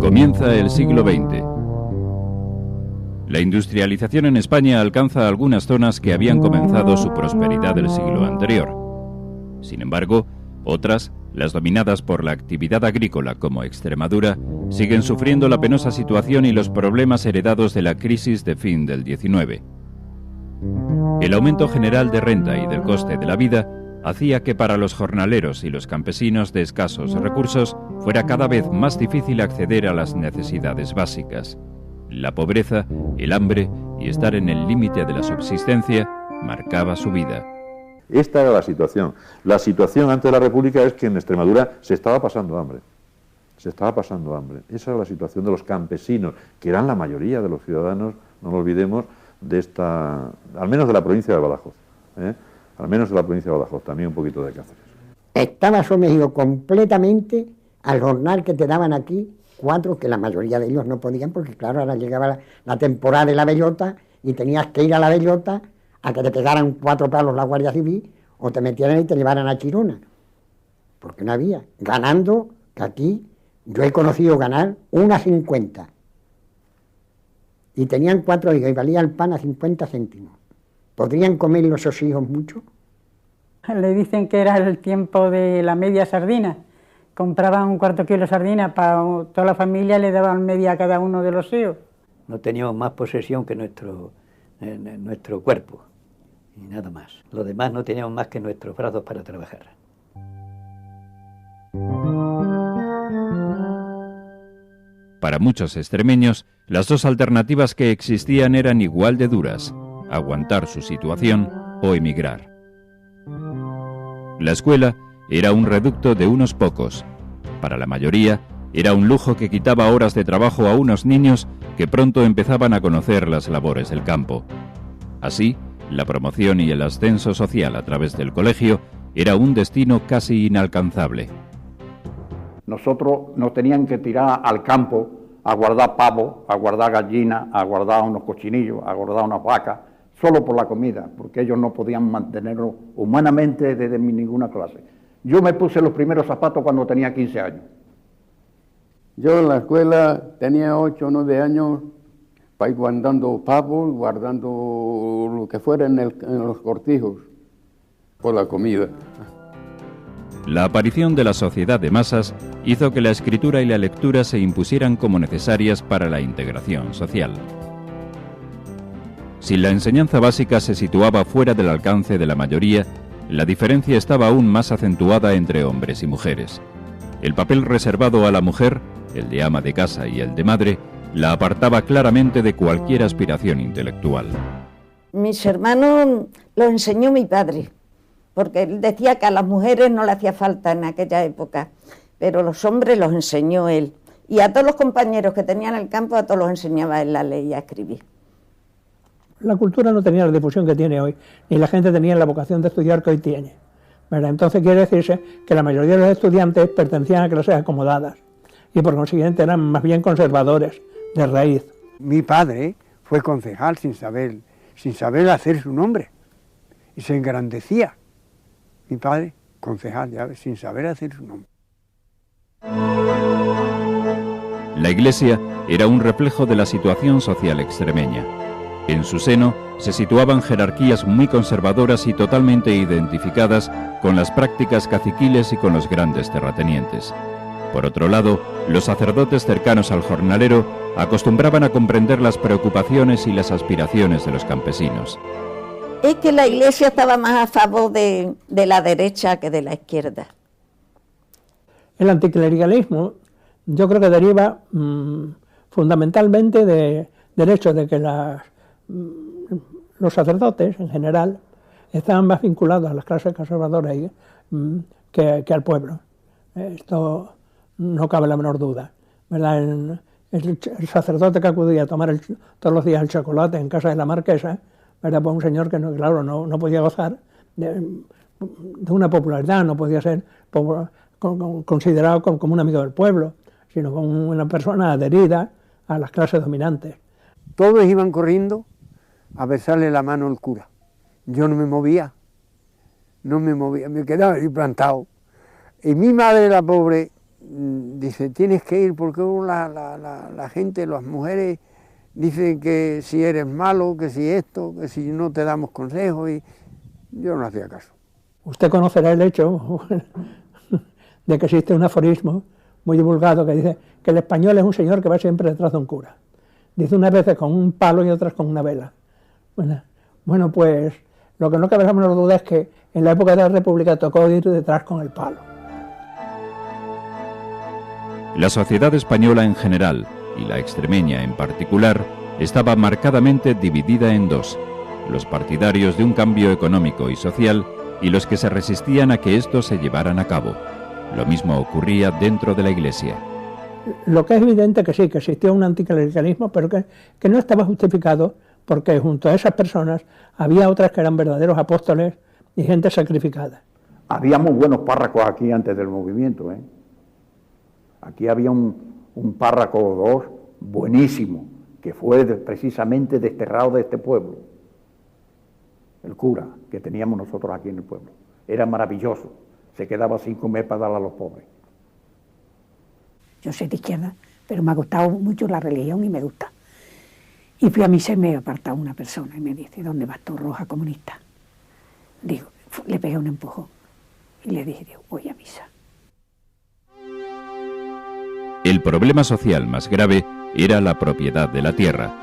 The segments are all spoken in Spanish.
Comienza el siglo XX. La industrialización en España alcanza algunas zonas que habían comenzado su prosperidad el siglo anterior. Sin embargo, otras, las dominadas por la actividad agrícola como Extremadura, siguen sufriendo la penosa situación y los problemas heredados de la crisis de fin del XIX. El aumento general de renta y del coste de la vida hacía que para los jornaleros y los campesinos de escasos recursos fuera cada vez más difícil acceder a las necesidades básicas. La pobreza, el hambre y estar en el límite de la subsistencia marcaba su vida. Esta era la situación. La situación antes de la República es que en Extremadura se estaba pasando hambre. Se estaba pasando hambre. Esa era la situación de los campesinos, que eran la mayoría de los ciudadanos, no lo olvidemos, de esta, al menos de la provincia de Badajoz. Al menos de la provincia de Badajoz, también un poquito de Cáceres. Estaba sometido completamente al jornal que te daban aquí, 4, que la mayoría de ellos no podían, porque claro, ahora llegaba la temporada de la bellota y tenías que ir a la bellota a que te pegaran 4 palos la Guardia Civil o te metieran y te llevaran a Chirona, porque no había. Ganando, que aquí yo he conocido ganar 1,50 y tenían 4 hijos y valía el pan a 50 céntimos. ¿Podrían comer esos hijos mucho? Le dicen que era el tiempo de la media sardina. Compraban un cuarto kilo de sardina para toda la familia, le daban media a cada uno de los hijos. No teníamos más posesión que nuestro cuerpo, y nada más. Lo demás no teníamos más que nuestros brazos para trabajar. Para muchos extremeños, las dos alternativas que existían eran igual de duras: aguantar su situación o emigrar. La escuela era un reducto de unos pocos. Para la mayoría, era un lujo que quitaba horas de trabajo a unos niños que pronto empezaban a conocer las labores del campo. Así, la promoción y el ascenso social a través del colegio era un destino casi inalcanzable. Nosotros nos tenían que tirar al campo a guardar pavos, a guardar gallinas, a guardar unos cochinillos, a guardar unas vacas, solo por la comida, porque ellos no podían mantenerlo humanamente desde ninguna clase. Yo me puse los primeros zapatos cuando tenía 15 años. Yo en la escuela tenía 8 o 9 años para ir guardando pavos, guardando lo que fuera en los cortijos, por la comida. La aparición de la sociedad de masas hizo que la escritura y la lectura se impusieran como necesarias para la integración social. Si la enseñanza básica se situaba fuera del alcance de la mayoría, la diferencia estaba aún más acentuada entre hombres y mujeres. El papel reservado a la mujer, el de ama de casa y el de madre, la apartaba claramente de cualquier aspiración intelectual. Mis hermanos los enseñó mi padre, porque él decía que a las mujeres no le hacía falta en aquella época, pero los hombres los enseñó él. Y a todos los compañeros que tenían en el campo, a todos los enseñaba él a leer y a escribir. La cultura no tenía la difusión que tiene hoy, ni la gente tenía la vocación de estudiar que hoy tiene, ¿verdad? Entonces quiere decirse que la mayoría de los estudiantes pertenecían a clases acomodadas y por consiguiente eran más bien conservadores, de raíz. Mi padre fue concejal sin saber hacer su nombre y se engrandecía. Mi padre, concejal, ya ves, sin saber hacer su nombre. La Iglesia era un reflejo de la situación social extremeña. En su seno se situaban jerarquías muy conservadoras y totalmente identificadas con las prácticas caciquiles y con los grandes terratenientes. Por otro lado, los sacerdotes cercanos al jornalero acostumbraban a comprender las preocupaciones y las aspiraciones de los campesinos. Es que la Iglesia estaba más a favor de la derecha que de la izquierda. El anticlericalismo yo creo que deriva fundamentalmente del hecho de que los sacerdotes en general estaban más vinculados a las clases conservadoras que al pueblo. Esto no cabe la menor duda, ¿verdad? El sacerdote que acudía a tomar todos los días el chocolate en casa de la marquesa era pues un señor que no podía gozar de una popularidad, no podía ser considerado como un amigo del pueblo, sino como una persona adherida a las clases dominantes. Todos iban corriendo a besarle la mano al cura. Yo no me movía, me quedaba ahí plantado. Y mi madre, la pobre, dice, tienes que ir porque la gente, las mujeres, dicen que si eres malo, que si esto, que si no te damos consejos, y yo no hacía caso. Usted conocerá el hecho de que existe un aforismo muy divulgado que dice que el español es un señor que va siempre detrás de un cura. Dice unas veces con un palo y otras con una vela. Bueno, pues lo que no cabe la menor duda es que en la época de la República tocó ir detrás con el palo. La sociedad española en general, y la extremeña en particular, estaba marcadamente dividida en dos: los partidarios de un cambio económico y social y los que se resistían a que estos se llevaran a cabo. Lo mismo ocurría dentro de la Iglesia. Lo que es evidente que sí, que existió un anticlericalismo, pero que no estaba justificado, porque junto a esas personas había otras que eran verdaderos apóstoles y gente sacrificada. Había muy buenos párrocos aquí antes del movimiento, ¿eh? Aquí había un párroco o dos buenísimo, que fue precisamente desterrado de este pueblo. El cura que teníamos nosotros aquí en el pueblo. Era maravilloso. Se quedaba sin comer para darle a los pobres. Yo soy de izquierda, pero me ha gustado mucho la religión y me gusta. Y fui a misa y me ha apartado una persona y me dice, ¿dónde vas tú, roja comunista? Digo, le pegué un empujón y le dije, voy a misa. El problema social más grave era la propiedad de la tierra.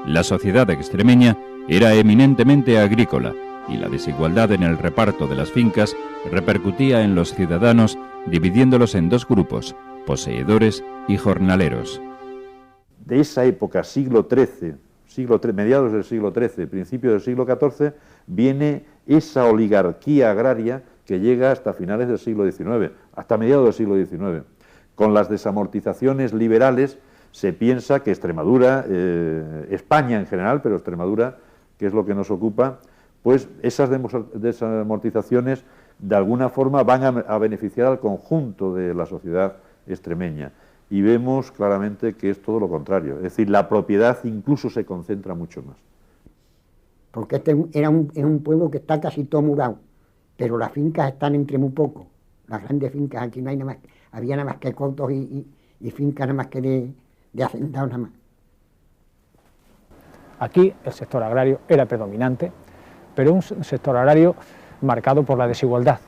La sociedad extremeña era eminentemente agrícola y la desigualdad en el reparto de las fincas repercutía en los ciudadanos dividiéndolos en dos grupos: poseedores y jornaleros. De esa época, siglo XIII, mediados del siglo XIII, principios del siglo XIV, viene esa oligarquía agraria que llega hasta finales del siglo XIX, hasta mediados del siglo XIX. Con las desamortizaciones liberales se piensa que Extremadura, España en general, pero Extremadura, que es lo que nos ocupa, pues esas desamortizaciones de alguna forma van a beneficiar al conjunto de la sociedad extremeña. Y vemos claramente que es todo lo contrario, es decir, la propiedad incluso se concentra mucho más. Porque este es un pueblo que está casi todo murado, pero las fincas están entre muy poco. Las grandes fincas aquí no hay nada más, había nada más que cotos y fincas nada más que de hacendados nada más. Aquí el sector agrario era predominante, pero un sector agrario marcado por la desigualdad.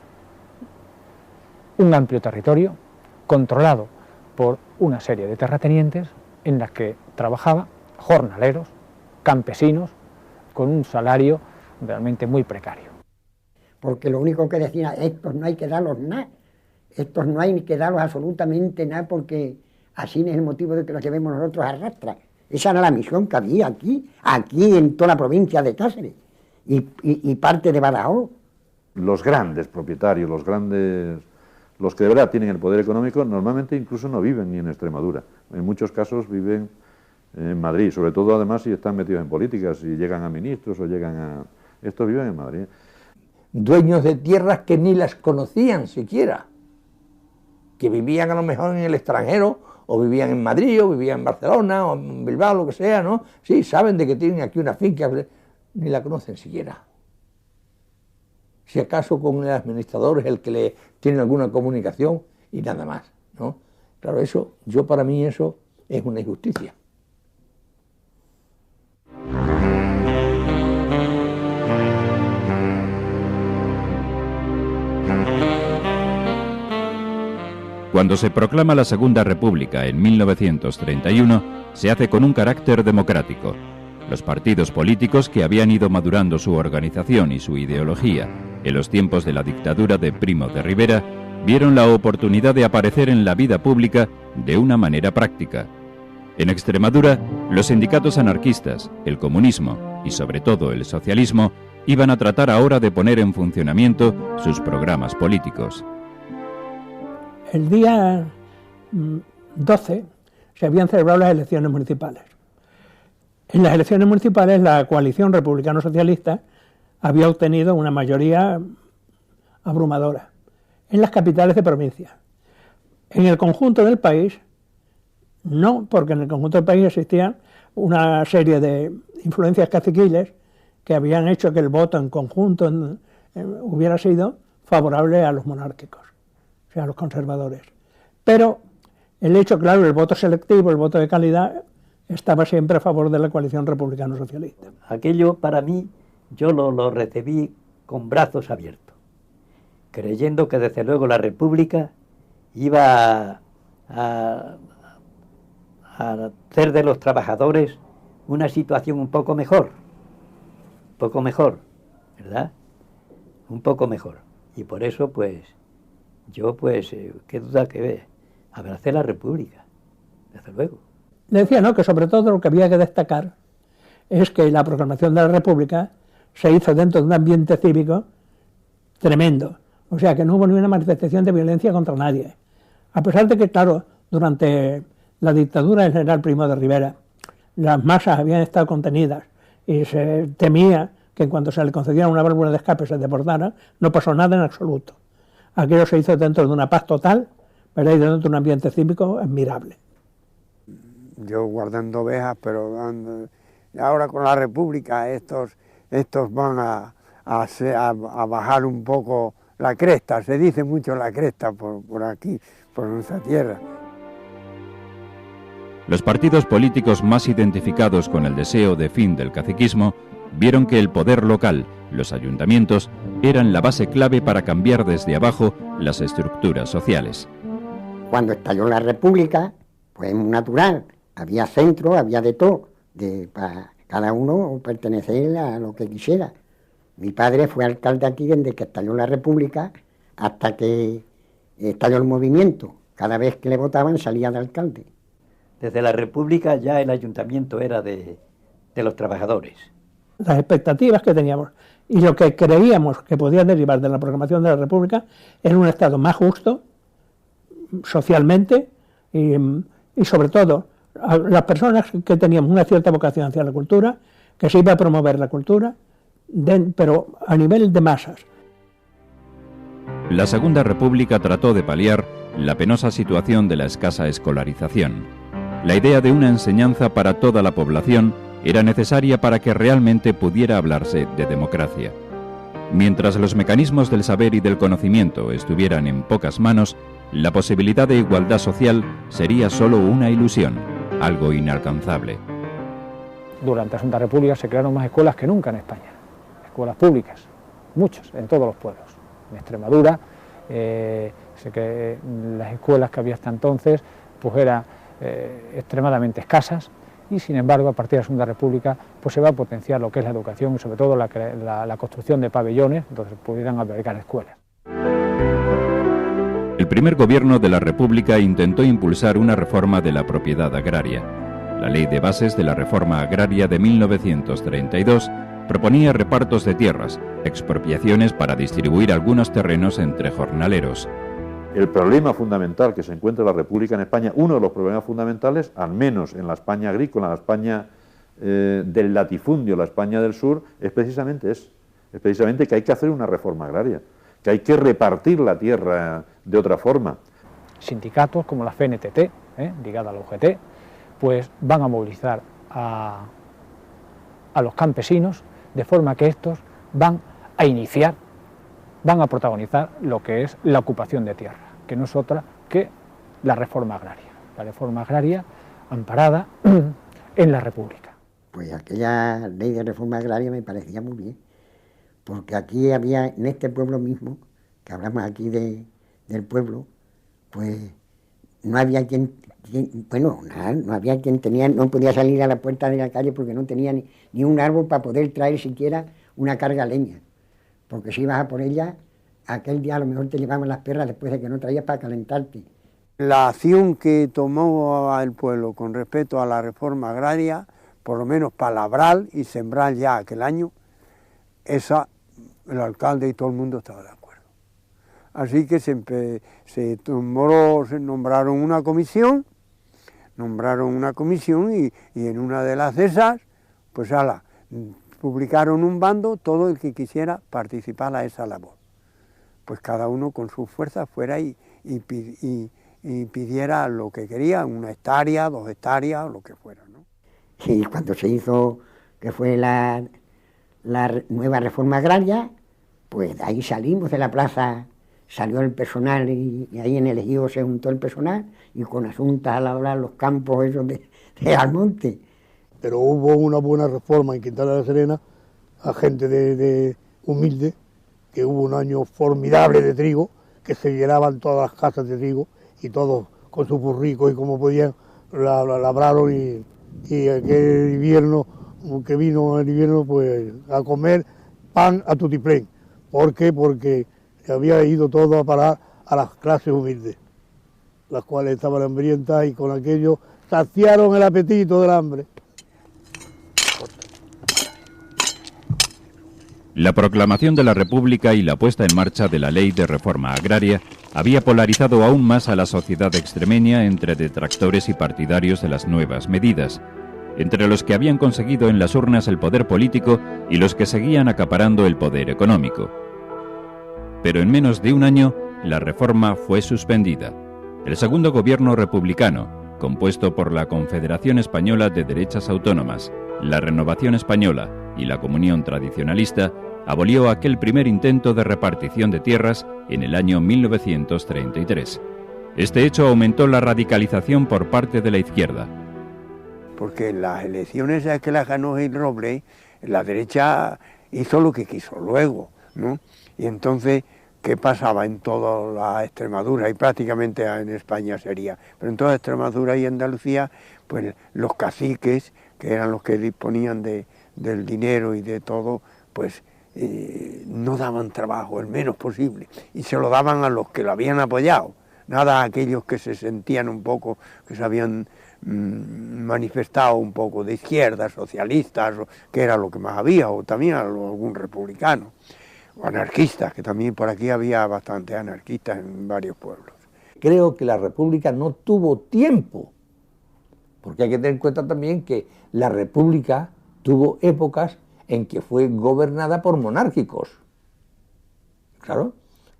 Un amplio territorio controlado por una serie de terratenientes en las que trabajaba jornaleros, campesinos, con un salario realmente muy precario. Porque lo único que decían, estos no hay que darlos nada, estos no hay que darlos absolutamente nada, porque así es el motivo de que los llevemos nosotros a rastra. Esa era la misión que había aquí en toda la provincia de Cáceres y parte de Badajoz. Los grandes propietarios, los que de verdad tienen el poder económico, normalmente incluso no viven ni en Extremadura. En muchos casos viven en Madrid, sobre todo además si están metidos en políticas, si llegan a ministros o llegan a... Estos viven en Madrid. Dueños de tierras que ni las conocían siquiera, que vivían a lo mejor en el extranjero, o vivían en Madrid, o vivían en Barcelona, o en Bilbao, lo que sea, ¿no? Sí, saben de que tienen aquí una finca, ni la conocen siquiera. Si acaso con el administrador es el que le tiene alguna comunicación y nada más, ¿no? Claro, eso, para mí eso es una injusticia. Cuando se proclama la Segunda República en 1931, se hace con un carácter democrático. Los partidos políticos que habían ido madurando su organización y su ideología en los tiempos de la dictadura de Primo de Rivera vieron la oportunidad de aparecer en la vida pública de una manera práctica. En Extremadura, los sindicatos anarquistas, el comunismo y sobre todo el socialismo iban a tratar ahora de poner en funcionamiento sus programas políticos. El día 12 se habían celebrado las elecciones municipales. En las elecciones municipales la coalición republicano-socialista había obtenido una mayoría abrumadora en las capitales de provincia. En el conjunto del país, no, porque en el conjunto del país existían una serie de influencias caciquiles que habían hecho que el voto en conjunto hubiera sido favorable a los monárquicos, o sea, a los conservadores. Pero el hecho, claro, el voto selectivo, el voto de calidad, estaba siempre a favor de la coalición republicano-socialista. Aquello para mí, yo lo recibí con brazos abiertos, creyendo que desde luego la República iba a hacer de los trabajadores una situación un poco mejor, ¿verdad? Un poco mejor. Y por eso, pues, yo, pues, qué duda que ve, abracé la República, desde luego. Le decía, ¿no?, que sobre todo lo que había que destacar es que la proclamación de la República se hizo dentro de un ambiente cívico tremendo. O sea, que no hubo ni una manifestación de violencia contra nadie. A pesar de que, claro, durante la dictadura del general Primo de Rivera, las masas habían estado contenidas y se temía que en cuanto se le concediera una válvula de escape se deportara, no pasó nada en absoluto. Aquello se hizo dentro de una paz total, pero ahí dentro de un ambiente cívico admirable. Yo guardando ovejas, pero ahora con la República estos van a bajar un poco la cresta, se dice mucho la cresta por aquí, por nuestra tierra. Los partidos políticos más identificados con el deseo de fin del caciquismo vieron que el poder local, los ayuntamientos, eran la base clave para cambiar desde abajo las estructuras sociales. Cuando estalló la República, pues es muy natural, había centro, había de todo, para cada uno pertenecer a lo que quisiera. Mi padre fue alcalde aquí desde que estalló la República hasta que estalló el movimiento. Cada vez que le votaban salía de alcalde. Desde la República ya el ayuntamiento era de los trabajadores. Las expectativas que teníamos y lo que creíamos que podía derivar de la proclamación de la República era un Estado más justo socialmente y sobre todo a las personas que teníamos una cierta vocación hacia la cultura, que se iba a promover la cultura, pero a nivel de masas. La Segunda República trató de paliar la penosa situación de la escasa escolarización. La idea de una enseñanza para toda la población era necesaria para que realmente pudiera hablarse de democracia. Mientras los mecanismos del saber y del conocimiento estuvieran en pocas manos, la posibilidad de igualdad social sería solo una ilusión, algo inalcanzable. Durante la Segunda República se crearon más escuelas que nunca en España, escuelas públicas, muchos, en todos los pueblos. En Extremadura, sé que las escuelas que había hasta entonces pues eran extremadamente escasas, y sin embargo a partir de la Segunda República pues se va a potenciar lo que es la educación y sobre todo la construcción de pabellones donde pudieran albergar escuelas. El primer gobierno de la República intentó impulsar una reforma de la propiedad agraria. La Ley de Bases de la Reforma Agraria de 1932 proponía repartos de tierras, expropiaciones para distribuir algunos terrenos entre jornaleros. El problema fundamental que se encuentra la República en España, uno de los problemas fundamentales, al menos en la España agrícola, en la España del latifundio, la España del sur, es precisamente que hay que hacer una reforma agraria, que hay que repartir la tierra de otra forma. Sindicatos como la CNTT, ligada a la UGT, pues van a movilizar a los campesinos, de forma que estos van a protagonizar lo que es la ocupación de tierra, que no es otra que la reforma agraria amparada en la República. Pues aquella ley de reforma agraria me parecía muy bien, porque aquí había, en este pueblo mismo, que hablamos aquí del pueblo, pues no había quien no podía salir a la puerta de la calle porque no tenía ni un árbol para poder traer siquiera una carga leña. Porque si ibas a por ella, aquel día a lo mejor te llevaban las perras después de que no traías para calentarte. La acción que tomó el pueblo con respecto a la reforma agraria, por lo menos palabral y sembrar ya aquel año, esa el alcalde y todo el mundo estaba de acuerdo. Así que se nombraron una comisión y en una de las de esas, pues publicaron un bando, todo el que quisiera participar a esa labor. Pues cada uno con sus fuerzas fuera y pidiera lo que quería, 1 hectárea, 2 hectáreas, o lo que fuera, ¿no? Y cuando se hizo, que fue la nueva reforma agraria, pues de ahí salimos de la plaza salió el personal y ahí en el ejido se juntó el personal y con asuntas a labrar los campos esos de Almonte. Pero hubo una buena reforma en Quintana de la Serena a gente de humilde, que hubo un año formidable de trigo, que se llenaban todas las casas de trigo y todos con sus burricos y como podían labraron y aquel invierno que vino el invierno pues a comer pan a tutiplén. ¿Por qué? Porque había ido todo a parar a las clases humildes, las cuales estaban hambrientas y con aquello saciaron el apetito del hambre. La proclamación de la República y la puesta en marcha de la Ley de Reforma Agraria había polarizado aún más a la sociedad extremeña entre detractores y partidarios de las nuevas medidas, entre los que habían conseguido en las urnas el poder político y los que seguían acaparando el poder económico. Pero en menos de un año, la reforma fue suspendida. El segundo gobierno republicano, compuesto por la Confederación Española de Derechas Autónomas, la Renovación Española y la Comunión Tradicionalista, abolió aquel primer intento de repartición de tierras en el año 1933. Este hecho aumentó la radicalización por parte de la izquierda. Porque en las elecciones que las ganó Gil Robles, la derecha hizo lo que quiso luego, ¿no? Y entonces, ¿qué pasaba en toda la Extremadura? Y prácticamente en España sería, pero en toda Extremadura y Andalucía, pues los caciques, que eran los que disponían del dinero y de todo, pues no daban trabajo, el menos posible, y se lo daban a los que lo habían apoyado, nada a aquellos que se sentían un poco, que se habían manifestado un poco de izquierda, socialistas, que era lo que más había, o también algún republicano, o anarquistas, que también por aquí había bastantes anarquistas en varios pueblos. Creo que la República no tuvo tiempo, porque hay que tener en cuenta también que la República tuvo épocas en que fue gobernada por monárquicos. Claro,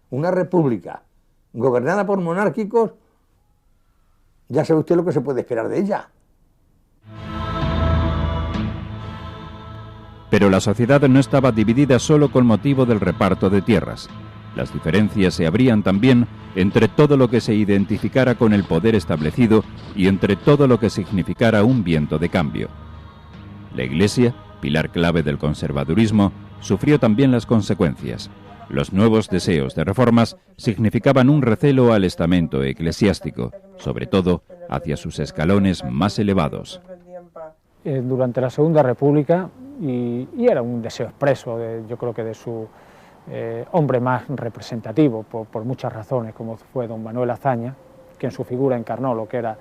una república gobernada por monárquicos, ya sabe usted lo que se puede esperar de ella. Pero la sociedad no estaba dividida solo con motivo del reparto de tierras. Las diferencias se abrían también entre todo lo que se identificara con el poder establecido y entre todo lo que significara un viento de cambio. La Iglesia, pilar clave del conservadurismo, sufrió también las consecuencias. Los nuevos deseos de reformas significaban un recelo al estamento eclesiástico, sobre todo hacia sus escalones más elevados. Durante la Segunda República, y era un deseo expreso, yo creo que de su hombre más representativo, por muchas razones, como fue don Manuel Azaña, que en su figura encarnó lo que era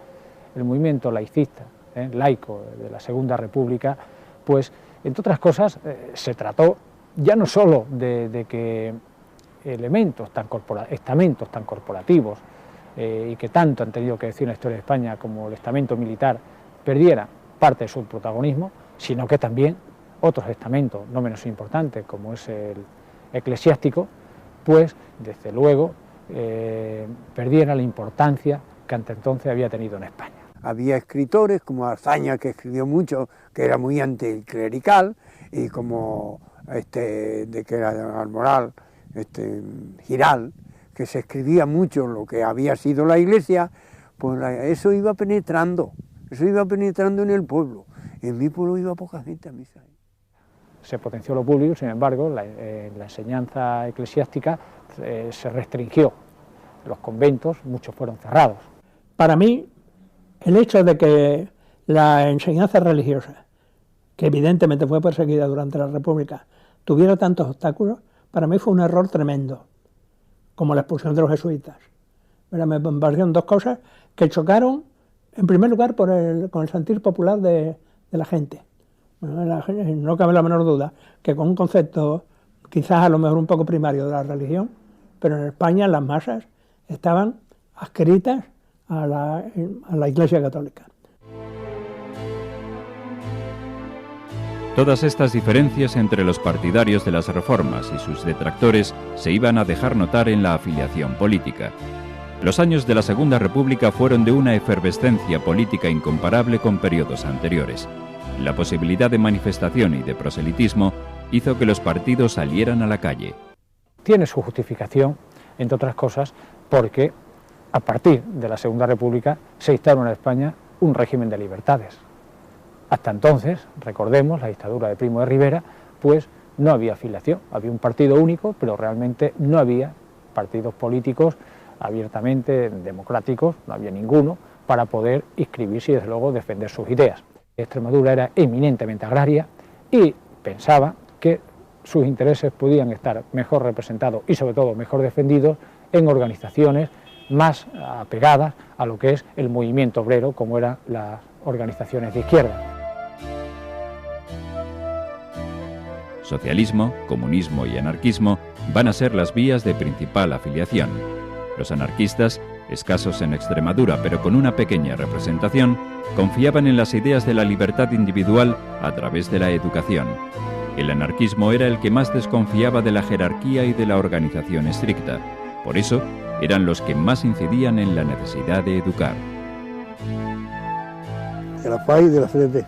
el movimiento laicista, laico de la Segunda República, pues, entre otras cosas, se trató ya no solo de que estamentos tan corporativos y que tanto han tenido que decir en la historia de España como el estamento militar perdieran parte de su protagonismo, sino que también otros estamentos no menos importantes, como es el eclesiástico, pues desde luego perdieran la importancia que hasta entonces había tenido en España. Había escritores como Azaña, que escribió mucho, que era muy anticlerical, y como que era Almoral, Giral, que se escribía mucho lo que había sido la Iglesia, pues eso iba penetrando en el pueblo. En mi pueblo iba poca gente a misa. Se potenció lo público, sin embargo, la enseñanza eclesiástica se restringió. Los conventos, muchos fueron cerrados. Para mí, el hecho de que la enseñanza religiosa, que evidentemente fue perseguida durante la República, tuviera tantos obstáculos, para mí fue un error tremendo, como la expulsión de los jesuitas. Me parecieron dos cosas que chocaron, en primer lugar, con el sentir popular de la gente. Bueno, no cabe la menor duda que con un concepto quizás a lo mejor un poco primario de la religión, pero en España las masas estaban adscritas a la Iglesia Católica. Todas estas diferencias entre los partidarios de las reformas y sus detractores se iban a dejar notar en la afiliación política. Los años de la Segunda República fueron de una efervescencia política incomparable con periodos anteriores. La posibilidad de manifestación y de proselitismo hizo que los partidos salieran a la calle. Tiene su justificación entre otras cosas porque a partir de la Segunda República se instauró en España un régimen de libertades. Hasta entonces, recordemos, la dictadura de Primo de Rivera, pues no había afiliación, había un partido único, pero realmente no había partidos políticos abiertamente democráticos, no había ninguno, para poder inscribirse y desde luego defender sus ideas. Extremadura era eminentemente agraria y pensaba que sus intereses podían estar mejor representados y sobre todo mejor defendidos en organizaciones más apegadas a lo que es el movimiento obrero, como eran las organizaciones de izquierda. Socialismo, comunismo y anarquismo van a ser las vías de principal afiliación. Los anarquistas, escasos en Extremadura pero con una pequeña representación, confiaban en las ideas de la libertad individual a través de la educación. El anarquismo era el que más desconfiaba de la jerarquía y de la organización estricta. Por eso, eran los que más incidían en la necesidad de educar. El AFAI de la CNT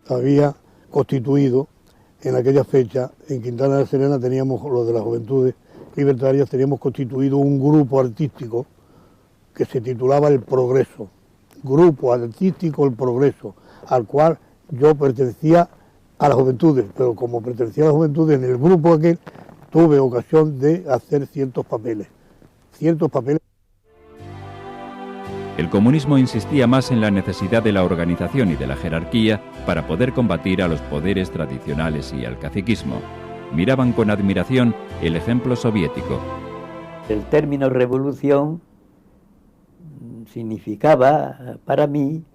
había constituido en aquella fecha, en Quintana de la Serena teníamos, los de las Juventudes Libertarias, teníamos constituido un grupo artístico que se titulaba El Progreso, Grupo Artístico El Progreso, al cual yo pertenecía a las Juventudes, pero como pertenecía a las Juventudes, en el grupo aquel tuve ocasión de hacer ciertos papeles. El comunismo insistía más en la necesidad de la organización y de la jerarquía para poder combatir a los poderes tradicionales y al caciquismo. Miraban con admiración el ejemplo soviético. El término revolución significaba para mí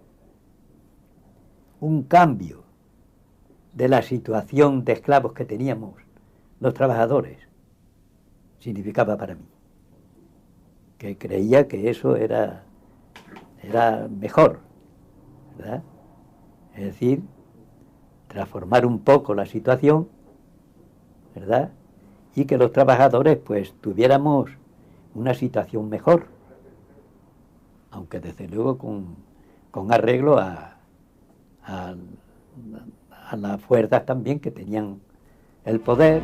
un cambio de la situación de esclavos que teníamos los trabajadores. Significaba para mí, que creía que eso era mejor, ¿verdad? Es decir, transformar un poco la situación, ¿verdad? Y que los trabajadores pues tuviéramos una situación mejor, aunque desde luego con arreglo a las fuerzas también que tenían el poder.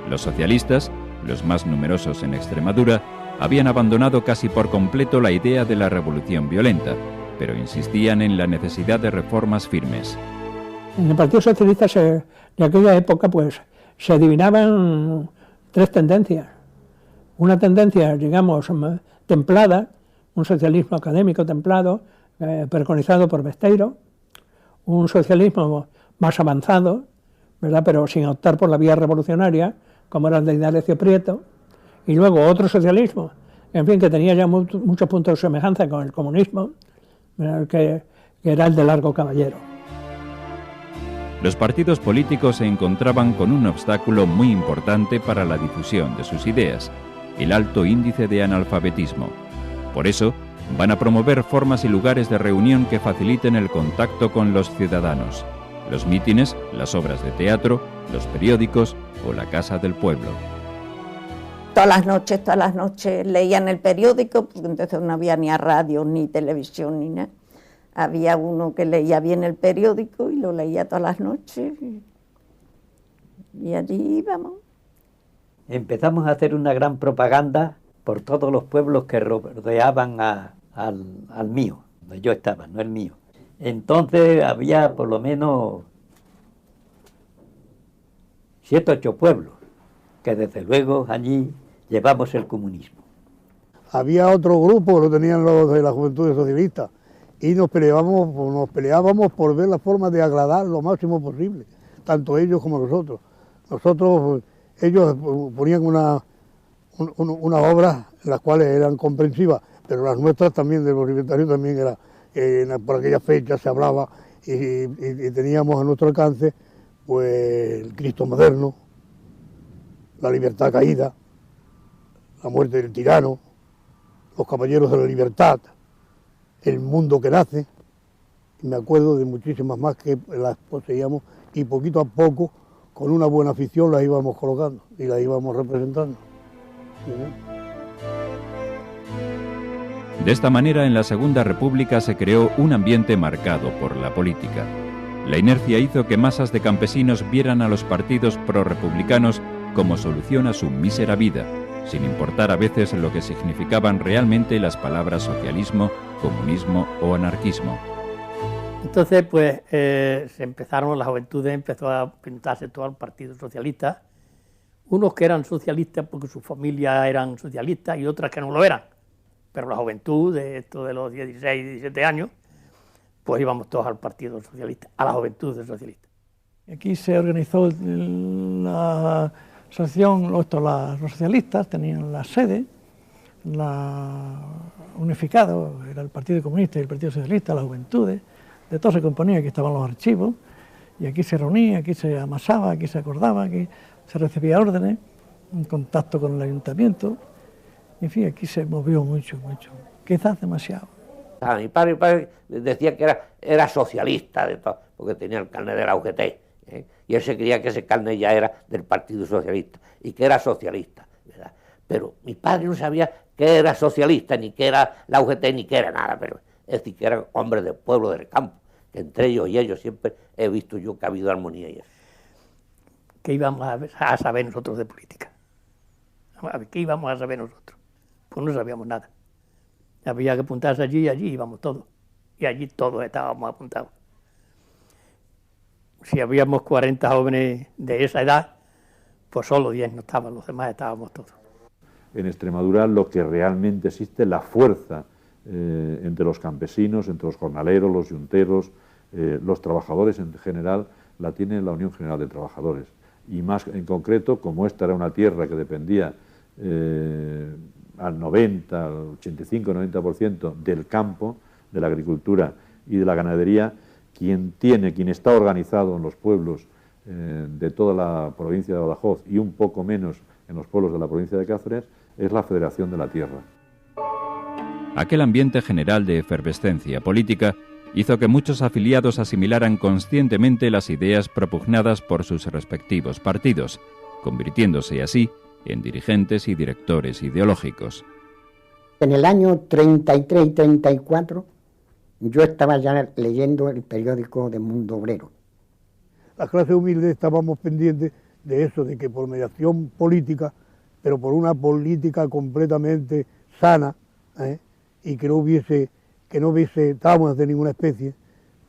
Los socialistas, los más numerosos en Extremadura, habían abandonado casi por completo la idea de la revolución violenta, pero insistían en la necesidad de reformas firmes. En el Partido Socialista de aquella época pues se adivinaban tres tendencias. Una tendencia, digamos, templada, un socialismo académico templado, preconizado por Besteiro, un socialismo más avanzado, ¿verdad?, pero sin optar por la vía revolucionaria, como era el de Indalecio Prieto, y luego otro socialismo, en fin, que tenía ya muchos puntos de semejanza con el comunismo, que era el de Largo Caballero. Los partidos políticos se encontraban con un obstáculo muy importante para la difusión de sus ideas, el alto índice de analfabetismo. Por eso, van a promover formas y lugares de reunión que faciliten el contacto con los ciudadanos: los mítines, las obras de teatro, los periódicos o la Casa del Pueblo. Todas las noches leían el periódico, porque entonces no había ni radio, ni televisión, ni nada. Había uno que leía bien el periódico y lo leía todas las noches. Y allí íbamos. Empezamos a hacer una gran propaganda por todos los pueblos que rodeaban al mío, donde yo estaba, no el mío. Entonces había por lo menos 7 o 8 pueblos, que desde luego allí llevamos el comunismo. Había otro grupo que lo tenían los de la Juventud Socialista y nos peleábamos por ver la forma de agradar lo máximo posible, tanto ellos como nosotros. Ellos ponían unas obras en las cuales eran comprensivas, pero las nuestras también, de los libertarios también era, por aquella fecha se hablaba y teníamos a nuestro alcance pues el Cristo moderno, la libertad caída, la muerte del tirano, los caballeros de la libertad, el mundo que nace. Y me acuerdo de muchísimas más que las poseíamos y poquito a poco, con una buena afición, las íbamos colocando y las íbamos representando. De esta manera, en la Segunda República se creó un ambiente marcado por la política. La inercia hizo que masas de campesinos vieran a los partidos prorrepublicanos como solución a su mísera vida, sin importar a veces lo que significaban realmente las palabras socialismo, comunismo o anarquismo. Entonces, pues, la juventud empezó a pintarse todo al Partido Socialista, unos que eran socialistas porque sus familias eran socialistas y otras que no lo eran, pero la juventud de esto de los 16, 17 años, pues íbamos todos al Partido Socialista, a la juventud del socialista. Aquí se organizó la asociación, los socialistas tenían la sede, unificado, era el Partido Comunista y el Partido Socialista, las juventudes, de todo se componía, aquí estaban los archivos, y aquí se reunía, aquí se amasaba, aquí se acordaba, aquí se recibía órdenes, en contacto con el ayuntamiento, en fin, aquí se movió mucho, quizás demasiado. Mi padre decía que era socialista de todo, porque tenía el carnet de la UGT, y él se creía que ese carnet ya era del Partido Socialista, y que era socialista, ¿verdad? Pero mi padre no sabía que era socialista, ni que era la UGT, ni que era nada, pero es decir, que eran hombres del pueblo, del campo, que entre ellos y ellos siempre he visto yo que ha habido armonía y eso. ¿Qué íbamos a saber nosotros de política? A ver, ¿qué íbamos a saber nosotros? Pues no sabíamos nada. Había que apuntarse allí y allí íbamos todos. Y allí todos estábamos apuntados. Si habíamos 40 jóvenes de esa edad, pues solo 10 no estaban, los demás estábamos todos. En Extremadura lo que realmente existe es la fuerza entre los campesinos, entre los jornaleros, los yunteros, los trabajadores en general, la tiene la Unión General de Trabajadores. Y más en concreto, como esta era una tierra que dependía al 90, al 85-90% del campo, de la agricultura y de la ganadería, quien está organizado en los pueblos de toda la provincia de Badajoz y un poco menos en los pueblos de la provincia de Cáceres, es la Federación de la Tierra. Aquel ambiente general de efervescencia política hizo que muchos afiliados asimilaran conscientemente las ideas propugnadas por sus respectivos partidos, convirtiéndose así en dirigentes y directores ideológicos. En el año 33 y 34 yo estaba ya leyendo el periódico de Mundo Obrero. Las clases humildes estábamos pendientes de eso, de que por mediación política, pero por una política completamente sana, y que no hubiese traumas de ninguna especie,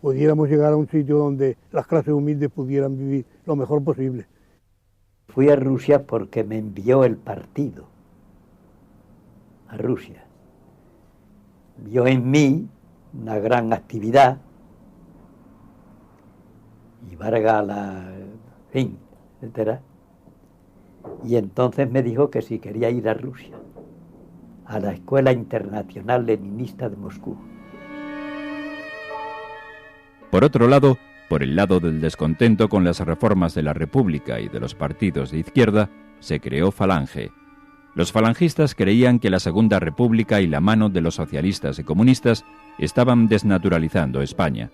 pudiéramos llegar a un sitio donde las clases humildes pudieran vivir lo mejor posible. Fui a Rusia porque me envió el partido a Rusia. Vio en mí una gran actividad y Vargas, etcétera. Y entonces me dijo que si quería ir a Rusia, a la Escuela Internacional Leninista de Moscú. Por otro lado, por el lado del descontento con las reformas de la República y de los partidos de izquierda, se creó Falange. Los falangistas creían que la Segunda República y la mano de los socialistas y comunistas estaban desnaturalizando España.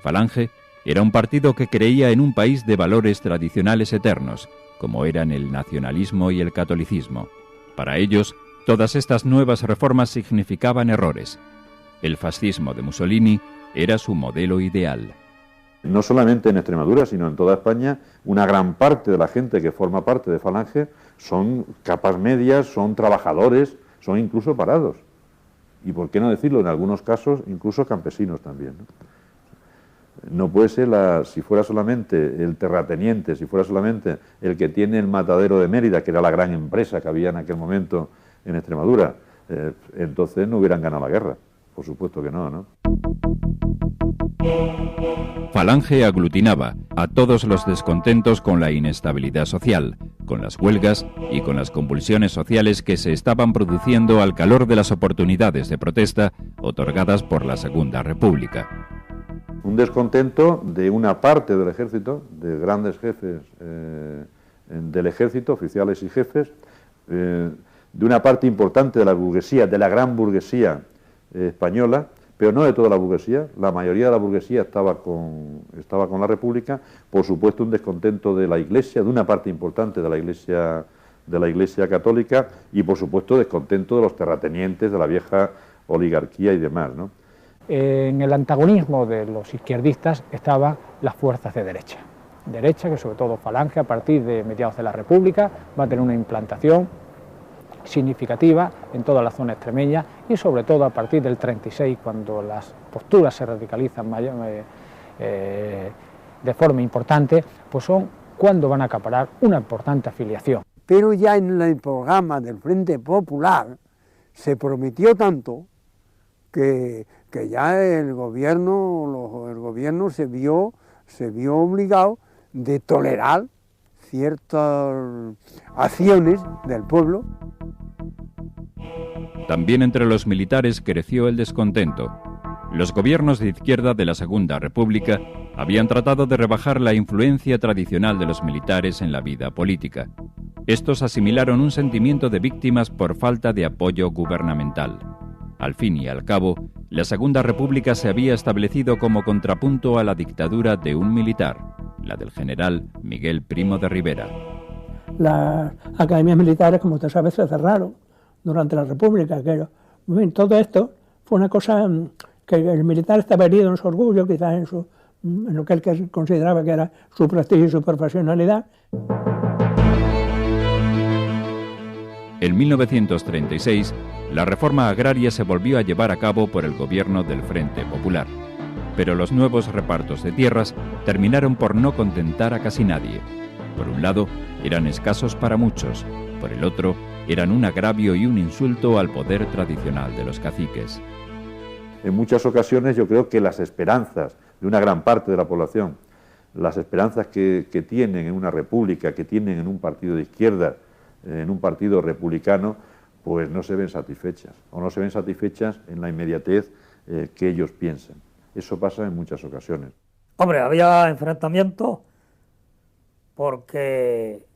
Falange era un partido que creía en un país de valores tradicionales eternos, como eran el nacionalismo y el catolicismo. Para ellos, todas estas nuevas reformas significaban errores. El fascismo de Mussolini era su modelo ideal. No solamente en Extremadura, sino en toda España, una gran parte de la gente que forma parte de Falange son capas medias, son trabajadores, son incluso parados. Y por qué no decirlo, en algunos casos, incluso campesinos también, ¿no? No puede ser, si fuera solamente el terrateniente, si fuera solamente el que tiene el matadero de Mérida, que era la gran empresa que había en aquel momento en Extremadura, entonces no hubieran ganado la guerra. Por supuesto que no, ¿no? Falange aglutinaba a todos los descontentos con la inestabilidad social, con las huelgas y con las convulsiones sociales que se estaban produciendo al calor de las oportunidades de protesta otorgadas por la Segunda República. Un descontento de una parte del ejército, de grandes jefes del ejército, oficiales y jefes, de una parte importante de la burguesía, de la gran burguesía española, pero no de toda la burguesía. La mayoría de la burguesía estaba con la República. Por supuesto, un descontento de la Iglesia, de una parte importante de la Iglesia católica, y por supuesto descontento de los terratenientes, de la vieja oligarquía y demás, ¿no? En el antagonismo de los izquierdistas estaban las fuerzas de derecha, que sobre todo Falange a partir de mediados de la República va a tener una implantación significativa en toda la zona extremeña y sobre todo a partir del 36, cuando las posturas se radicalizan de forma importante, pues son cuando van a acaparar una importante afiliación. Pero ya en el programa del Frente Popular se prometió tanto que ya el gobierno se vio obligado de tolerar ciertas acciones del pueblo. También entre los militares creció el descontento. Los gobiernos de izquierda de la Segunda República habían tratado de rebajar la influencia tradicional de los militares en la vida política. Estos asimilaron un sentimiento de víctimas por falta de apoyo gubernamental. Al fin y al cabo, la Segunda República se había establecido como contrapunto a la dictadura de un militar, la del general Miguel Primo de Rivera. Las academias militares, como usted sabe, se cerraron durante la República. Todo esto fue una cosa que el militar estaba herido en su orgullo, quizás en lo que él consideraba que era su prestigio y su profesionalidad. En 1936, la reforma agraria se volvió a llevar a cabo por el gobierno del Frente Popular, pero los nuevos repartos de tierras terminaron por no contentar a casi nadie. Por un lado, eran escasos para muchos, por el otro, eran un agravio y un insulto al poder tradicional de los caciques. En muchas ocasiones yo creo que las esperanzas de una gran parte de la población, las esperanzas que tienen en una república, que tienen en un partido de izquierda, en un partido republicano, pues no se ven satisfechas, o no se ven satisfechas en la inmediatez que ellos piensan. Eso pasa en muchas ocasiones. Hombre, había enfrentamientos porque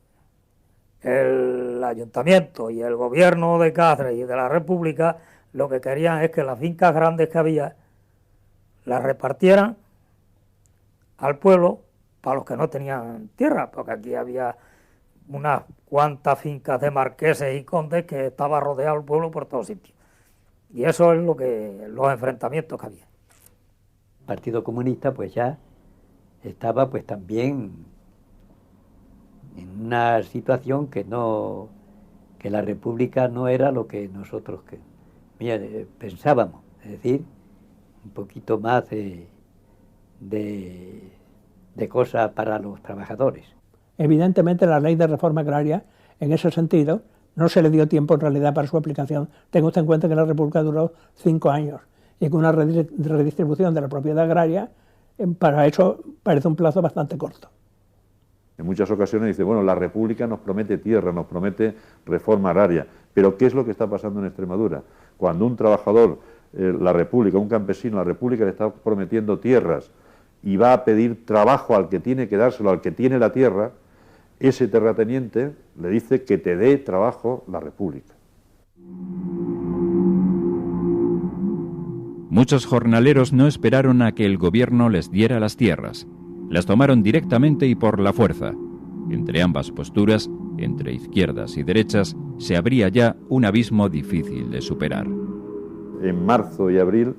el ayuntamiento y el gobierno de Cáceres y de la República lo que querían es que las fincas grandes que había las repartieran al pueblo para los que no tenían tierra, porque aquí había unas cuantas fincas de marqueses y condes que estaba rodeado el pueblo por todos sitios. Y eso es los enfrentamientos que había. El Partido Comunista pues ya estaba pues también en una situación que la República no era lo que nosotros pensábamos, es decir, un poquito más de cosas para los trabajadores. Evidentemente la ley de reforma agraria, en ese sentido, no se le dio tiempo en realidad para su aplicación. Tenga usted en cuenta que la República duró 5 años y con una redistribución de la propiedad agraria, para eso parece un plazo bastante corto. En muchas ocasiones dice, bueno, la República nos promete tierra, nos promete reforma agraria, pero ¿qué es lo que está pasando en Extremadura? Cuando un trabajador, la República, un campesino, la República le está prometiendo tierras y va a pedir trabajo al que tiene que dárselo, al que tiene la tierra, ese terrateniente le dice que te dé trabajo la República. Muchos jornaleros no esperaron a que el gobierno les diera las tierras. Las tomaron directamente y por la fuerza. Entre ambas posturas, entre izquierdas y derechas, se abría ya un abismo difícil de superar. En marzo y abril,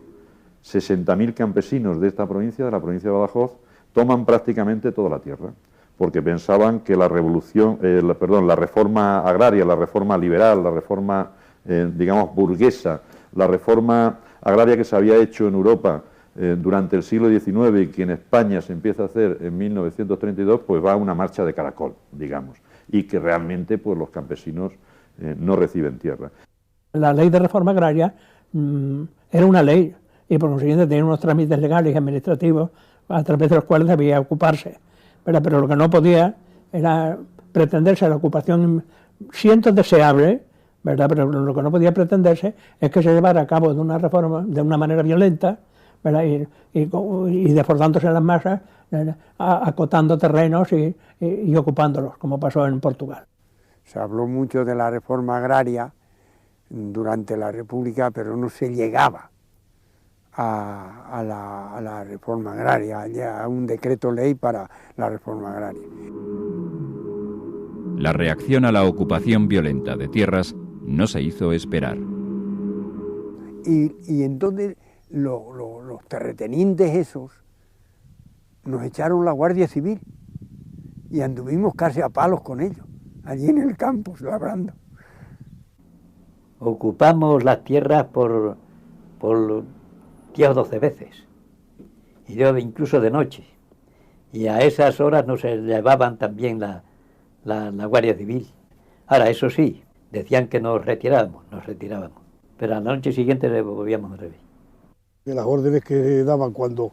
60.000 campesinos de esta provincia, de la provincia de Badajoz, toman prácticamente toda la tierra, porque pensaban que la reforma agraria, la reforma liberal, la reforma, burguesa, la reforma agraria que se había hecho en Europa durante el siglo XIX y que en España se empieza a hacer en 1932, pues va a una marcha de caracol, digamos, y que realmente pues los campesinos no reciben tierra. La ley de reforma agraria era una ley y por consiguiente tenía unos trámites legales y administrativos a través de los cuales debía ocuparse, pero lo que no podía era pretenderse la ocupación, siento deseable, ¿verdad? Pero lo que no podía pretenderse es que se llevara a cabo de una reforma de una manera violenta, ¿verdad? Y desbordándose en las masas, acotando terrenos y ocupándolos, como pasó en Portugal. Se habló mucho de la reforma agraria durante la República, pero no se llegaba a la reforma agraria, a un decreto ley para la reforma agraria. La reacción a la ocupación violenta de tierras no se hizo esperar. Y entonces los terratenientes esos nos echaron la Guardia Civil y anduvimos casi a palos con ellos, allí en el campo, labrando. ocupamos las tierras por 10 o 12 veces, y yo incluso de noche, y a esas horas nos llevaban también la Guardia Civil. Ahora, eso sí, decían que nos retirábamos, pero a la noche siguiente volvíamos al revés. De las órdenes que daban cuando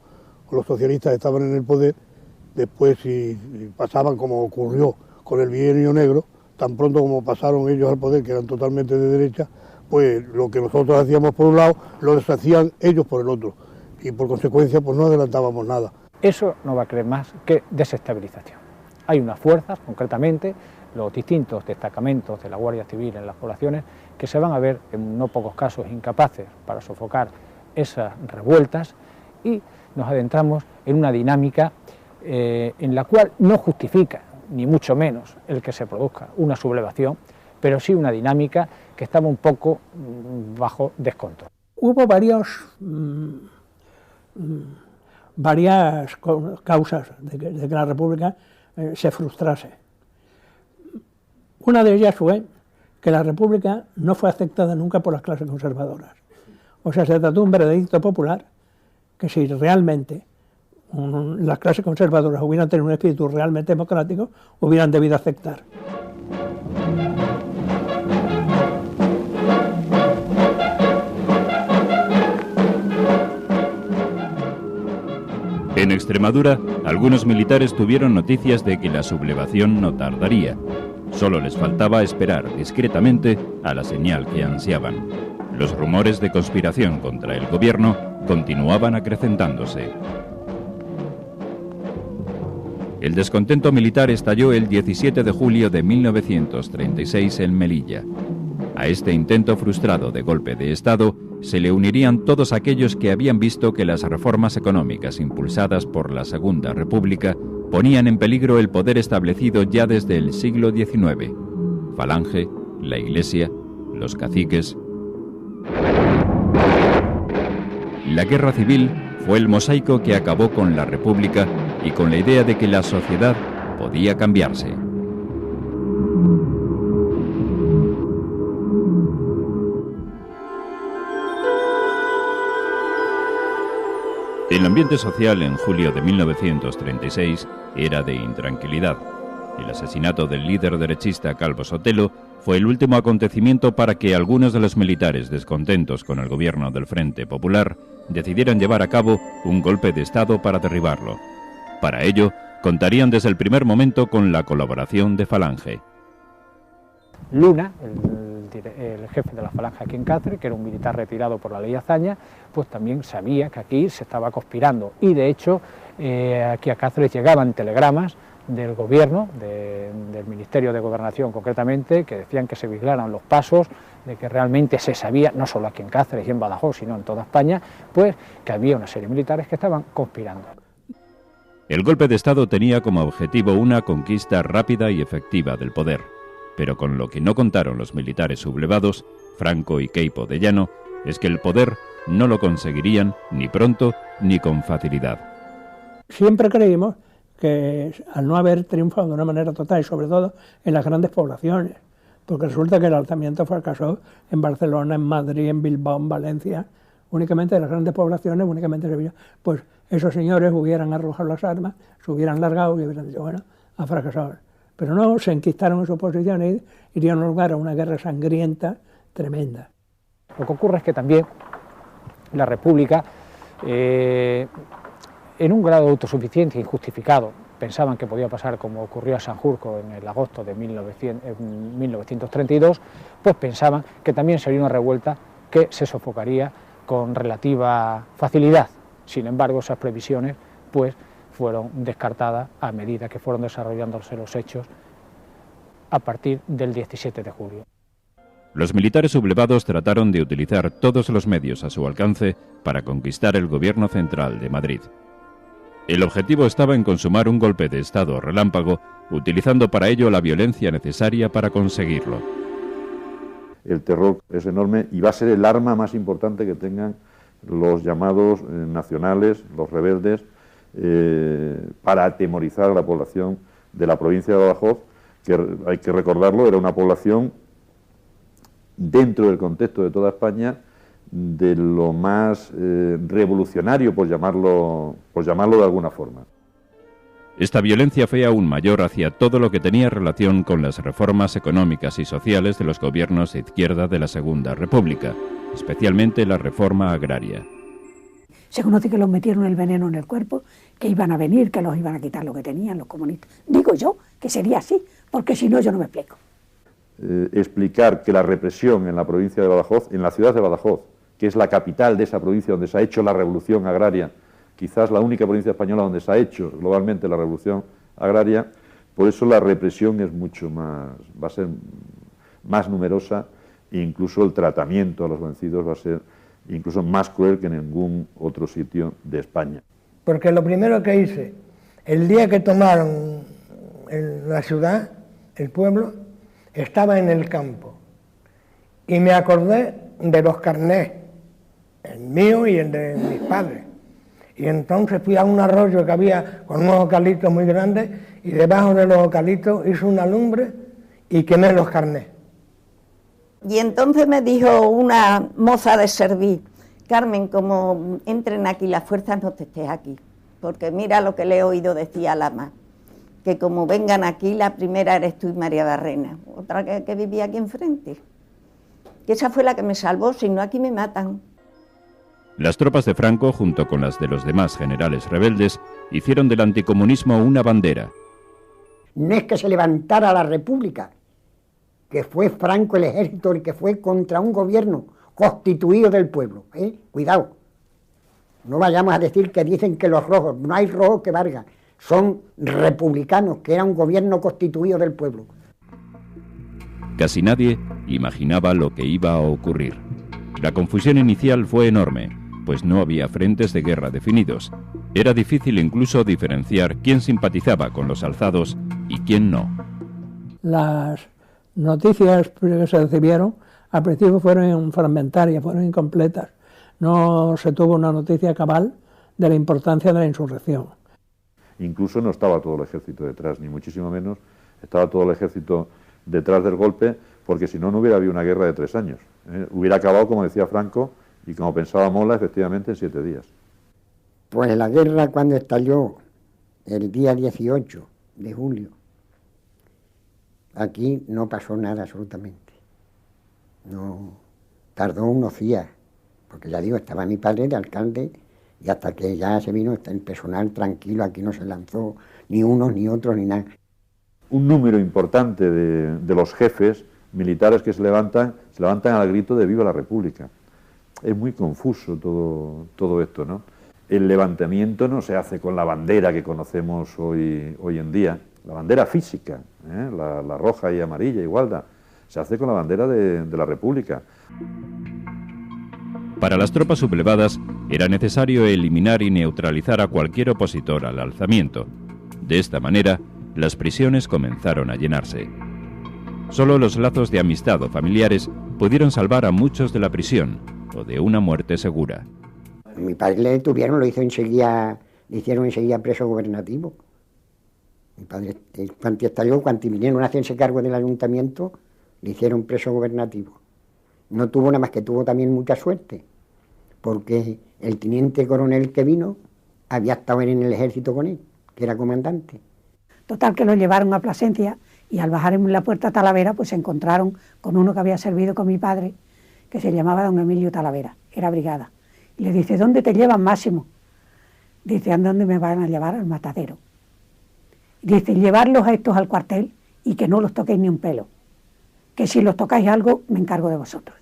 los socialistas estaban en el poder, después si pasaban como ocurrió con el bienio negro, tan pronto como pasaron ellos al poder, que eran totalmente de derecha, pues lo que nosotros hacíamos por un lado, lo deshacían ellos por el otro, y por consecuencia pues no adelantábamos nada. Eso no va a creer más que desestabilización. Hay unas fuerzas, concretamente los distintos destacamentos de la Guardia Civil en las poblaciones, que se van a ver en no pocos casos incapaces para sofocar esas revueltas, y nos adentramos en una dinámica en la cual no justifica, ni mucho menos, el que se produzca una sublevación, pero sí una dinámica que estaba un poco bajo descontrol. Hubo varias causas de que la República se frustrase. Una de ellas fue que la República no fue aceptada nunca por las clases conservadoras. O sea, se trató de un veredicto popular que si realmente las clases conservadoras hubieran tenido un espíritu realmente democrático, hubieran debido aceptar. En Extremadura, algunos militares tuvieron noticias de que la sublevación no tardaría. Solo les faltaba esperar discretamente a la señal que ansiaban. Los rumores de conspiración contra el gobierno continuaban acrecentándose. El descontento militar estalló el 17 de julio de 1936 en Melilla. A este intento frustrado de golpe de Estado se le unirían todos aquellos que habían visto que las reformas económicas impulsadas por la Segunda República ponían en peligro el poder establecido ya desde el siglo XIX. Falange, la Iglesia, los caciques. La guerra civil fue el mosaico que acabó con la República y con la idea de que la sociedad podía cambiarse. El ambiente social en julio de 1936 era de intranquilidad. El asesinato del líder derechista Calvo Sotelo fue el último acontecimiento para que algunos de los militares descontentos con el gobierno del Frente Popular decidieran llevar a cabo un golpe de Estado para derribarlo. Para ello, contarían desde el primer momento con la colaboración de Falange. Luna, el jefe de la Falange aquí en Cáceres, que era un militar retirado por la ley Azaña, pues también sabía que aquí se estaba conspirando, y de hecho aquí a Cáceres llegaban telegramas del gobierno, del Ministerio de Gobernación concretamente, que decían que se vigilaran los pasos, de que realmente se sabía, no solo aquí en Cáceres y en Badajoz, sino en toda España, pues que había una serie de militares que estaban conspirando. El golpe de Estado tenía como objetivo una conquista rápida y efectiva del poder, pero con lo que no contaron los militares sublevados, Franco y Queipo de Llano, es que el poder no lo conseguirían ni pronto ni con facilidad. Siempre creímos que al no haber triunfado de una manera total, y sobre todo en las grandes poblaciones, porque resulta que el alzamiento fracasó en Barcelona, en Madrid, en Bilbao, en Valencia, únicamente de las grandes poblaciones, únicamente Sevilla, pues esos señores hubieran arrojado las armas, se hubieran largado y hubieran dicho, bueno, ha fracasado. Pero no, se enquistaron en sus posiciones y dieron lugar a una guerra sangrienta tremenda. Lo que ocurre es que también la República, en un grado de autosuficiencia injustificado, pensaban que podía pasar como ocurrió a Sanjurjo en el agosto de 1932, pues pensaban que también sería una revuelta que se sofocaría con relativa facilidad. Sin embargo, esas previsiones pues fueron descartadas a medida que fueron desarrollándose los hechos a partir del 17 de julio. Los militares sublevados trataron de utilizar todos los medios a su alcance para conquistar el gobierno central de Madrid. El objetivo estaba en consumar un golpe de Estado relámpago, utilizando para ello la violencia necesaria para conseguirlo. El terror es enorme y va a ser el arma más importante que tengan los llamados nacionales, los rebeldes, para atemorizar a la población de la provincia de Badajoz, que hay que recordarlo, era una población dentro del contexto de toda España, de lo más revolucionario, por llamarlo de alguna forma. Esta violencia fue aún mayor hacia todo lo que tenía relación con las reformas económicas y sociales de los gobiernos de izquierda de la Segunda República, especialmente la reforma agraria. Se conoce que los metieron el veneno en el cuerpo, que iban a venir, que los iban a quitar lo que tenían los comunistas. Digo yo que sería así, porque si no yo no me explico. Explicar que la represión en la provincia de Badajoz, en la ciudad de Badajoz, que es la capital de esa provincia donde se ha hecho la revolución agraria, quizás la única provincia española donde se ha hecho globalmente la revolución agraria, por eso la represión es mucho más, va a ser más numerosa, e incluso el tratamiento a los vencidos va a ser incluso más cruel que en ningún otro sitio de España. Porque lo primero que hice, el día que tomaron la ciudad, el pueblo, estaba en el campo, y me acordé de los carnés, el mío y el de mis padres. Y entonces fui a un arroyo que había con unos eucaliptos muy grandes, y debajo de los eucaliptos hice una lumbre y quemé los carnés. Y entonces me dijo una moza de servir: Carmen, como entren aquí las fuerzas, no te estés aquí, porque mira lo que le he oído decir a Lama, que como vengan aquí, la primera eres tú y María Barrena, otra que vivía aquí enfrente. Que esa fue la que me salvó, si no aquí me matan. Las tropas de Franco, junto con las de los demás generales rebeldes, hicieron del anticomunismo una bandera. No es que se levantara la República, que fue Franco el ejército el que fue contra un gobierno constituido del pueblo. Cuidado, no vayamos a decir que dicen que los rojos, no hay rojos que valgan, son republicanos, que era un gobierno constituido del pueblo. Casi nadie imaginaba lo que iba a ocurrir. La confusión inicial fue enorme, pues no había frentes de guerra definidos. Era difícil incluso diferenciar quién simpatizaba con los alzados y quién no. Las noticias que se recibieron al principio fueron fragmentarias, fueron incompletas. No se tuvo una noticia cabal de la importancia de la insurrección. Incluso no estaba todo el ejército detrás, ni muchísimo menos estaba todo el ejército detrás del golpe, porque si no, no hubiera habido una guerra de 3 años. Hubiera acabado, como decía Franco, y como pensaba Mola, efectivamente en 7 días. Pues la guerra, cuando estalló el día 18 de julio, aquí no pasó nada absolutamente. No, tardó unos días, porque ya digo, estaba mi padre de alcalde, y hasta que ya se vino el personal tranquilo, aquí no se lanzó ni unos ni otros ni nada. Un número importante de los jefes militares que se levantan al grito de ¡Viva la República! Es muy confuso todo esto, ¿no? El levantamiento no se hace con la bandera que conocemos hoy en día, la bandera física, la roja y amarilla, igualda, se hace con la bandera de la República. Para las tropas sublevadas era necesario eliminar y neutralizar a cualquier opositor al alzamiento. De esta manera, las prisiones comenzaron a llenarse. Solo los lazos de amistad o familiares pudieron salvar a muchos de la prisión o de una muerte segura. Mi padre le detuvieron, le hicieron enseguida preso gubernativo. Mi padre, cuando estalló, cuando vinieron a hacerse cargo del ayuntamiento, le hicieron preso gubernativo. No tuvo nada más que tuvo también mucha suerte, porque el teniente coronel que vino había estado en el ejército con él, que era comandante. Total, que lo llevaron a Plasencia, y al bajar en la puerta Talavera, pues se encontraron con uno que había servido con mi padre, que se llamaba don Emilio Talavera, era brigada. Y le dice: ¿dónde te llevan, Máximo? Dice: ¿a dónde me van a llevar? Al matadero. Dice: llevarlos a estos al cuartel y que no los toquéis ni un pelo, que si los tocáis algo me encargo de vosotros.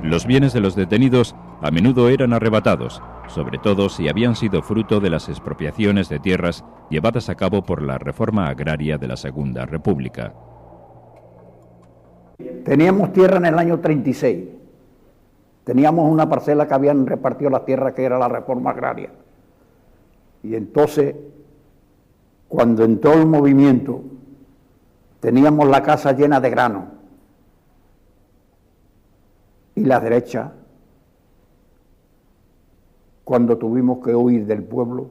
Los bienes de los detenidos a menudo eran arrebatados, sobre todo si habían sido fruto de las expropiaciones de tierras llevadas a cabo por la reforma agraria de la Segunda República. Teníamos tierra en el año 36. Teníamos una parcela que habían repartido las tierras, que era la reforma agraria. Y entonces, cuando entró el movimiento, teníamos la casa llena de grano. Y la derecha, cuando tuvimos que huir del pueblo,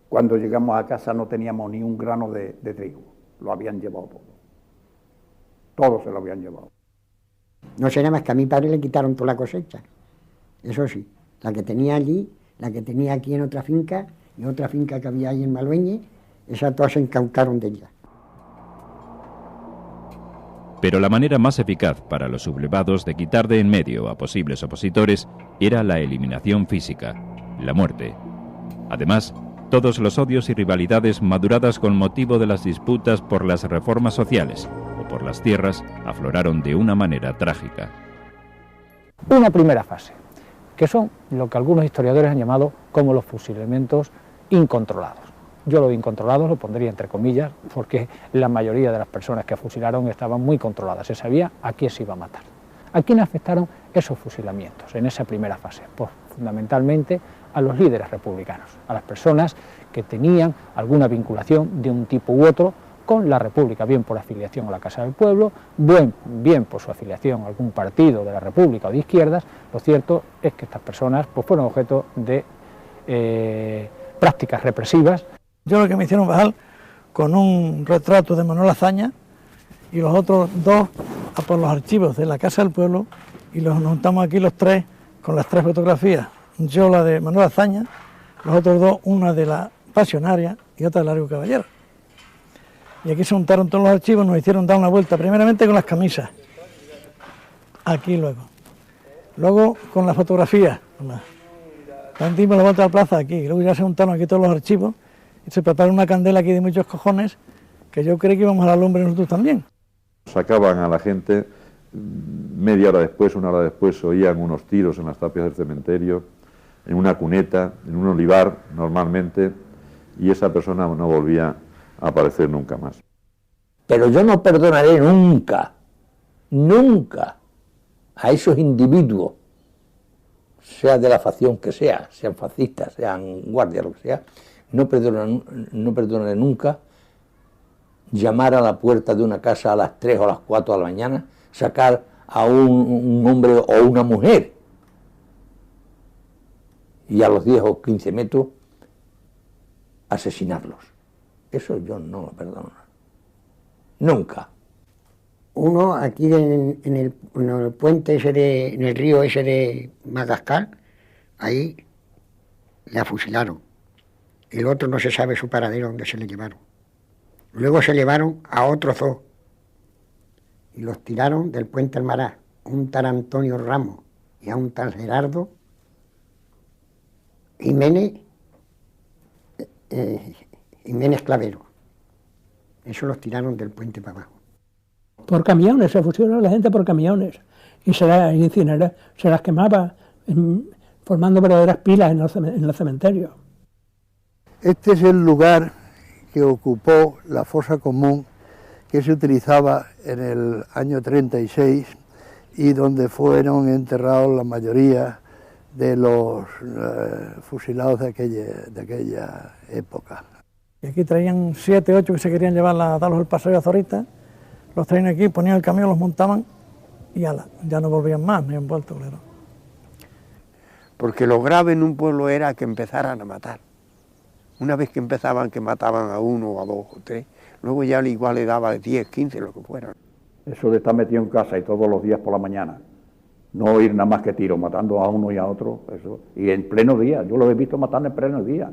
cuando llegamos a casa no teníamos ni un grano de trigo, lo habían llevado todo. todos se lo habían llevado. No será más que a mi padre le quitaron toda la cosecha, eso sí, la que tenía allí, la que tenía aquí en otra finca, y otra finca que había ahí en Malueñe, esas todas se incautaron de ella. Pero la manera más eficaz para los sublevados de quitar de en medio a posibles opositores era la eliminación física, la muerte. Además, todos los odios y rivalidades maduradas con motivo de las disputas por las reformas sociales o por las tierras afloraron de una manera trágica. Una primera fase, que son lo que algunos historiadores han llamado como los fusilamientos incontrolados. Yo lo de incontrolados lo pondría entre comillas porque la mayoría de las personas que fusilaron estaban muy controladas, se sabía a quién se iba a matar. ¿A quién afectaron esos fusilamientos en esa primera fase? Pues fundamentalmente a los líderes republicanos, a las personas que tenían alguna vinculación de un tipo u otro con la República, bien por afiliación a la Casa del Pueblo, bien por su afiliación a algún partido de la República o de izquierdas. Lo cierto es que estas personas pues, fueron objeto de prácticas represivas. Yo lo que me hicieron bajar con un retrato de Manuel Azaña y los otros dos a por los archivos de la Casa del Pueblo y los juntamos aquí los tres con las tres fotografías. Yo la de Manuel Azaña, los otros dos, una de la Pasionaria y otra de Largo Caballero. Y aquí se juntaron todos los archivos, nos hicieron dar una vuelta, primeramente con las camisas, aquí luego con las fotografías, dimos la vuelta a la plaza aquí, y luego ya se juntaron aquí todos los archivos y se prepararon una candela aquí de muchos cojones, que yo creí que íbamos a la lumbre nosotros también. Sacaban a la gente, media hora después, una hora después, oían unos tiros en las tapias del cementerio, en una cuneta, en un olivar normalmente, y esa persona no volvía a aparecer nunca más. Pero yo no perdonaré nunca a esos individuos, sea de la facción que sea, sean fascistas, sean guardias, lo que sea, no perdonaré nunca llamar a la puerta de una casa a las 3 o a las 4 de la mañana, sacar a un hombre o una mujer y a los 10 o 15 metros asesinarlos. Eso yo no lo perdono. Nunca. Uno aquí en el puente ese en el río ese de Madagascar, ahí le fusilaron. El otro no se sabe su paradero donde se le llevaron. Luego se llevaron a otro zoo y los tiraron del puente Almará, un tal Antonio Ramos y a un tal Gerardo Jiménez Clavero. Eso los tiraron del puente para abajo. Por camiones, se fusilaron a la gente por camiones y se las quemaba formando verdaderas pilas en los cementerios. Este es el lugar que ocupó la fosa común que se utilizaba en el año 36 y donde fueron enterrados la mayoría de los fusilados de aquella época. Y aquí traían 7, 8 que se querían llevar a darlos el paseo a Zorita, los traían aquí, ponían el camión, los montaban y ya no volvían más, me han vuelto, claro. Porque lo grave en un pueblo era que empezaran a matar. Una vez que empezaban, que mataban a 1, a 2 o 3, luego ya igual le daba 10, 15, lo que fuera. Eso de estar metido en casa y todos los días por la mañana, no oír nada más que tiros, matando a uno y a otro, eso. Y en pleno día, yo lo he visto matando en pleno día.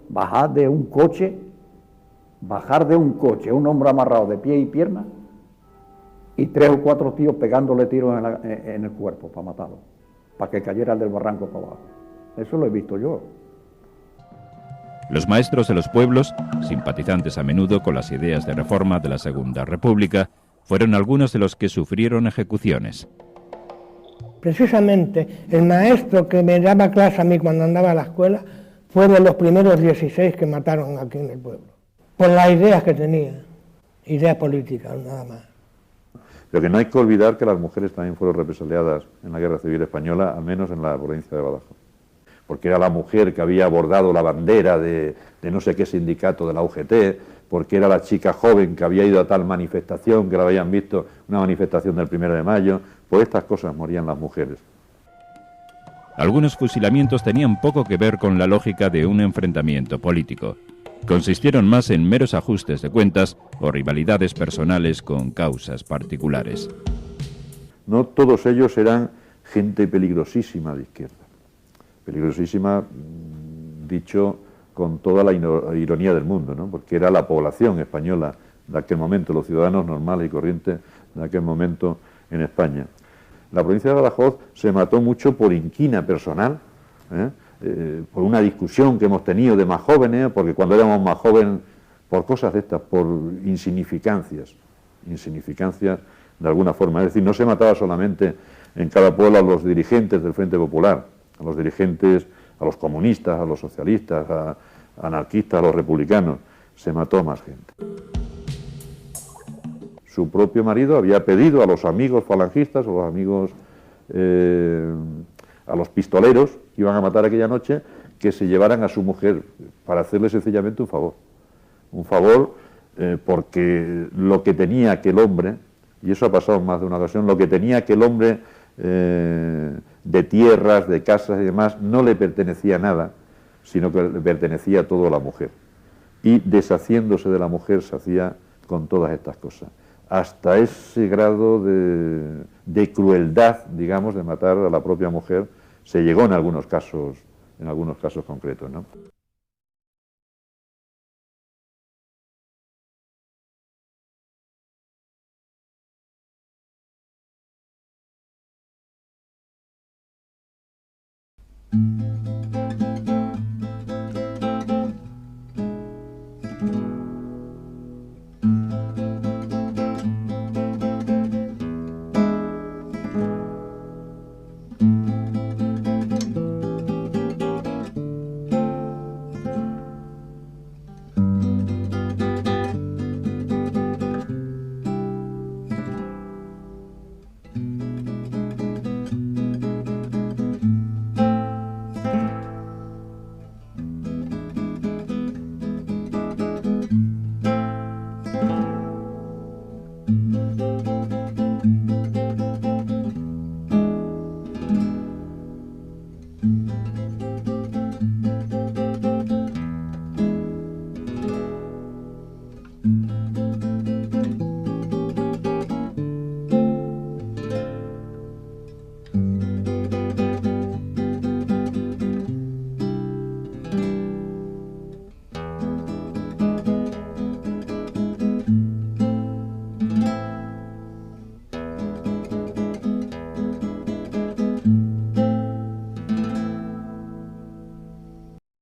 Bajar de un coche, un hombre amarrado de pie y pierna, y 3 o 4 tíos pegándole tiros en el cuerpo para matarlo, para que cayera del barranco para abajo. Eso lo he visto yo. Los maestros de los pueblos, simpatizantes a menudo con las ideas de reforma de la Segunda República, fueron algunos de los que sufrieron ejecuciones. Precisamente el maestro que me daba clase a mí cuando andaba a la escuela fue de los primeros 16 que mataron aquí en el pueblo, por las ideas que tenía, ideas políticas, nada más. Pero que no hay que olvidar que las mujeres también fueron represaliadas en la Guerra Civil Española, al menos en la provincia de Badajoz. Porque era la mujer que había bordado la bandera de no sé qué sindicato de la UGT, porque era la chica joven que había ido a tal manifestación, que la habían visto, una manifestación del 1 de mayo, por estas cosas morían las mujeres. Algunos fusilamientos tenían poco que ver con la lógica de un enfrentamiento político. consistieron más en meros ajustes de cuentas o rivalidades personales con causas particulares. No todos ellos eran gente peligrosísima de izquierda. Peligrosísima, dicho con toda la ironía del mundo, ¿no? Porque era la población española de aquel momento, los ciudadanos normales y corrientes de aquel momento en España. La provincia de Badajoz se mató mucho por inquina personal, por una discusión que hemos tenido de más jóvenes, porque cuando éramos más jóvenes, por cosas de estas, por insignificancias de alguna forma. Es decir, no se mataba solamente en cada pueblo a los dirigentes del Frente Popular, a los dirigentes, a los comunistas, a los socialistas, a anarquistas, a los republicanos, se mató a más gente. Su propio marido había pedido a los amigos falangistas, o los amigos, a los pistoleros que iban a matar aquella noche, que se llevaran a su mujer para hacerle sencillamente un favor. Un favor porque lo que tenía aquel hombre, y eso ha pasado en más de una ocasión, lo que tenía aquel hombre de tierras, de casas y demás, no le pertenecía nada, sino que le pertenecía todo a la mujer. Y deshaciéndose de la mujer se hacía con todas estas cosas. Hasta ese grado de crueldad, digamos, de matar a la propia mujer, se llegó en algunos casos concretos, ¿no?